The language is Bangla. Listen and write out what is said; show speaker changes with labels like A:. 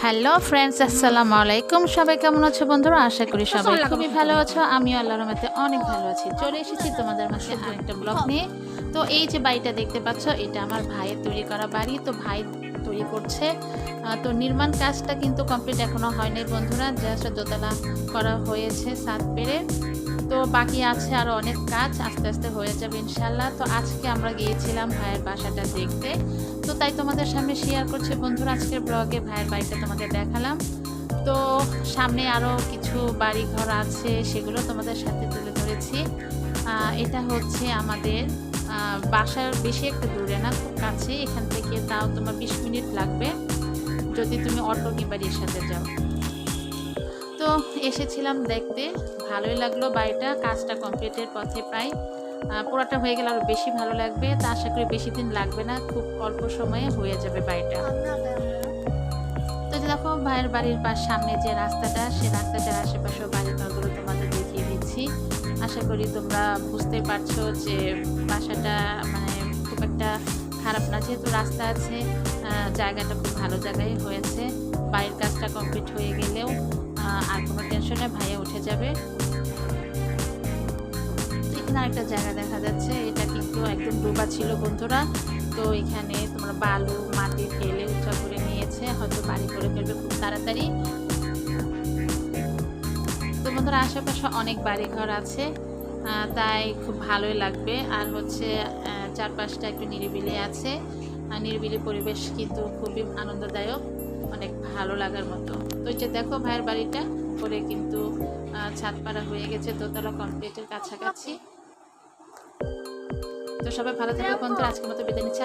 A: হ্যালো ফ্রেন্ডস, আসসালামু আলাইকুম। সবাই কেমন আছো বন্ধুরা? আশা করি সবাই খুবই ভালো আছো। আমিও আল্লাহর রহমতে অনেক ভালো আছি। চলে এসেছি তোমাদের মাঝে আরেকটা ব্লগ নিয়ে। তো এই যে বাড়িটা দেখতে পাচ্ছ, এটা আমার ভাইয়ের তৈরি করা বাড়ি। তো ভাই তৈরি করছে। তো নির্মাণ কাজটা কিন্তু কমপ্লিট এখনো হয়নি বন্ধুরা, জাস্ট দোতলা করা হয়েছে ছাদ পেরে। তো বাকি আছে আরও অনেক কাজ, আস্তে আস্তে হয়ে যাবে ইনশাল্লাহ। তো আজকে আমরা গিয়েছিলাম ভাইয়ের বাসাটা দেখতে। তো তাই তোমাদের সামনে শেয়ার করছি বন্ধুরা, আজকের ব্লগে ভাইয়ের বাড়িটা তোমাদের দেখালাম। তো সামনে আরও কিছু বাড়ি ঘর আছে, সেগুলো তোমাদের সাথে তুলে ধরেছি। এটা হচ্ছে আমাদের বাসার বেশি একটা দূরে না, খুব কাছে। এখান থেকে তাও তোমার 20 মিনিট লাগবে যদি তুমি অটো কিংবা রিক্সাতে যাও। তো এসেছিলাম দেখতে, ভালোই লাগলো বাড়িটা। কাজটা কমপ্লিটের পথে প্রায়, পুরোটা হয়ে গেলে আরও বেশি ভালো লাগবে। তা আশা করি বেশি দিন লাগবে না, খুব অল্প সময়ে হয়ে যাবে বাড়িটা। তো দেখো ভাইয়ের বাড়ির সামনে যে রাস্তাটা, সে রাস্তাটার আশেপাশেও বাড়ি ঘরগুলো তোমাদের দেখিয়ে দিচ্ছি। আশা করি তোমরা বুঝতে পারছো যে বাসাটা মানে খুব একটা খারাপ না, যেহেতু রাস্তা আছে। জায়গাটা খুব ভালো জায়গায় হয়েছে। বাড়ির কাজটা কমপ্লিট হয়ে গেলেও আর কোনো টেনশনে ভাইয়া উঠে যাবে। এখানে আরেকটা জায়গা দেখা যাচ্ছে, এটা কিন্তু একদম ডোবা ছিল বন্ধুরা। তো এখানে তোমরা বালু মাটি ফেলে উঁচা করে নিয়েছে, হয়তো বাড়ি করে ফেলবে খুব তাড়াতাড়ি। তো বন্ধুরা আশেপাশে অনেক বাড়ি ঘর আছে, তাই খুব ভালোই লাগবে। আর হচ্ছে চারপাশটা একটু নিরিবিলি আছে, নিরিবিলি পরিবেশ কিন্তু খুবই আনন্দদায়ক, অনেক ভালো লাগার মতো। তো এই যে দেখো ভাইয়ের বাড়িটা উপরে কিন্তু ছাদ পাড়া হয়ে গেছে, দোতলা কমপ্লিটের কাছাকাছি। তো সবাই ভালো থাকবে বন্ধুরা, আজকের মতো বিদায় নিচ্ছি।